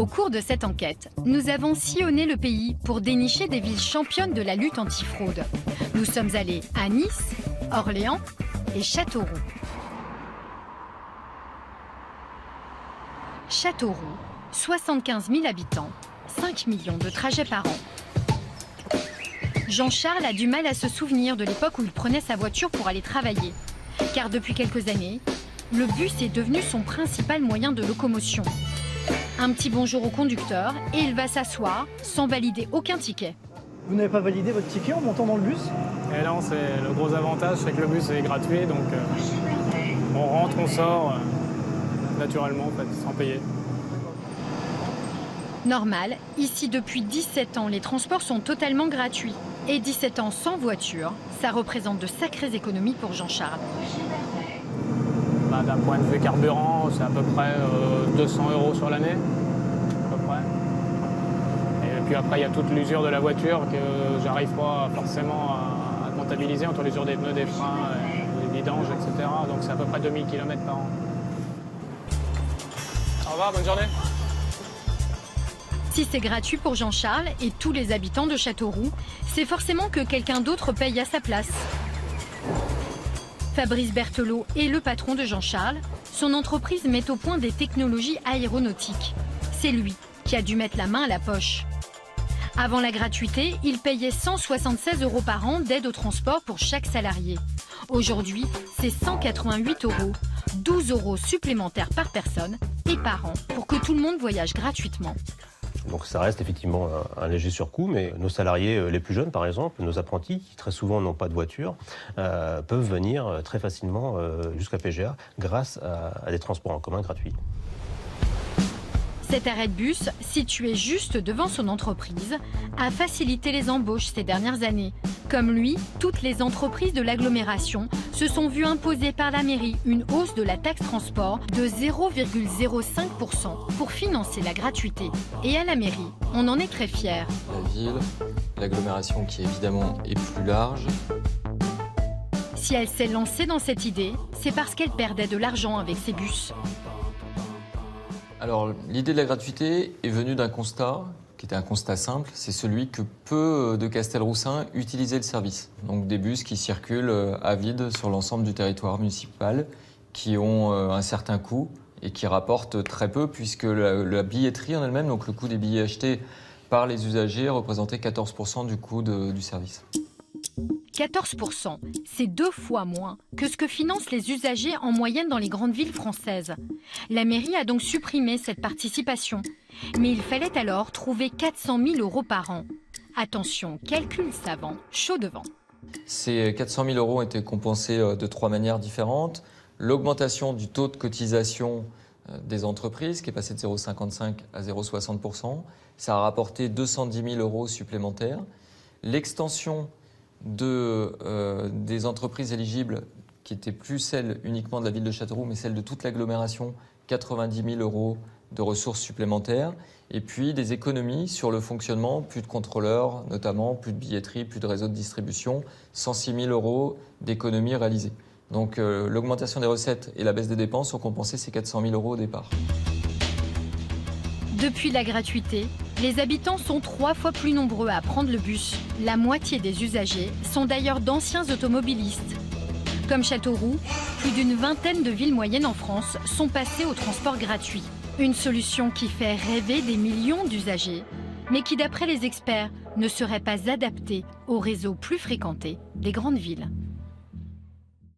Au cours de cette enquête, nous avons sillonné le pays pour dénicher des villes championnes de la lutte antifraude. Nous sommes allés à Nice, Orléans et Châteauroux. Châteauroux, 75 000 habitants, 5 millions de trajets par an. Jean-Charles a du mal à se souvenir de l'époque où il prenait sa voiture pour aller travailler. Car depuis quelques années, le bus est devenu son principal moyen de locomotion. Un petit bonjour au conducteur et il va s'asseoir sans valider aucun ticket. Vous n'avez pas validé votre ticket en montant dans le bus? Et non, c'est le gros avantage, c'est que le bus est gratuit, donc on rentre, on sort naturellement, en fait, sans payer. Normal, ici depuis 17 ans, les transports sont totalement gratuits. Et 17 ans sans voiture, ça représente de sacrées économies pour Jean-Charles. D'un point de vue carburant, c'est à peu près 200 € sur l'année, à peu près. Et puis après, il y a toute l'usure de la voiture que j'arrive pas forcément à comptabiliser entre l'usure des pneus, des freins, les vidanges, etc. Donc c'est à peu près 2000 km par an. Au revoir, bonne journée. Si c'est gratuit pour Jean-Charles et tous les habitants de Châteauroux, c'est forcément que quelqu'un d'autre paye à sa place. Fabrice Berthelot est le patron de Jean-Charles. Son entreprise met au point des technologies aéronautiques. C'est lui qui a dû mettre la main à la poche. Avant la gratuité, il payait 176 € par an d'aide au transport pour chaque salarié. Aujourd'hui, c'est 188 €, 12 € supplémentaires par personne et par an pour que tout le monde voyage gratuitement. Donc ça reste effectivement un léger surcoût, mais nos salariés les plus jeunes, par exemple, nos apprentis, qui très souvent n'ont pas de voiture, peuvent venir très facilement jusqu'à PGA grâce à des transports en commun gratuits. Cet arrêt de bus, situé juste devant son entreprise, a facilité les embauches ces dernières années. Comme lui, toutes les entreprises de l'agglomération se sont vues imposer par la mairie une hausse de la taxe transport de 0,05% pour financer la gratuité. Et à la mairie, on en est très fiers. La ville, l'agglomération qui évidemment est plus large. Si elle s'est lancée dans cette idée, c'est parce qu'elle perdait de l'argent avec ses bus. Alors, l'idée de la gratuité est venue d'un constat, qui était un constat simple, c'est celui que peu de Castelroussins utilisaient le service. Donc des bus qui circulent à vide sur l'ensemble du territoire municipal, qui ont un certain coût et qui rapportent très peu, puisque la billetterie en elle-même, donc le coût des billets achetés par les usagers, représentait 14% du coût du service. 14%, c'est 2 fois moins que ce que financent les usagers en moyenne dans les grandes villes françaises. La mairie a donc supprimé cette participation. Mais il fallait alors trouver 400 000 € par an. Attention, calcul savant, chaud devant. Ces 400 000 € ont été compensés de 3 manières différentes. L'augmentation du taux de cotisation des entreprises, qui est passé de 0,55 à 0,60%. Ça a rapporté 210 000 € supplémentaires. L'extension des entreprises éligibles, qui n'étaient plus celles uniquement de la ville de Châteauroux, mais celles de toute l'agglomération, 90 000 € de ressources supplémentaires. Et puis des économies sur le fonctionnement, plus de contrôleurs notamment, plus de billetterie, plus de réseau de distribution, 106 000 € d'économies réalisées. Donc l'augmentation des recettes et la baisse des dépenses ont compensé ces 400 000 € au départ. Depuis la gratuité, les habitants sont 3 fois plus nombreux à prendre le bus. La moitié des usagers sont d'ailleurs d'anciens automobilistes. Comme Châteauroux, plus d'une vingtaine de villes moyennes en France sont passées au transport gratuit. Une solution qui fait rêver des millions d'usagers, mais qui, d'après les experts, ne serait pas adaptée au réseau plus fréquenté des grandes villes.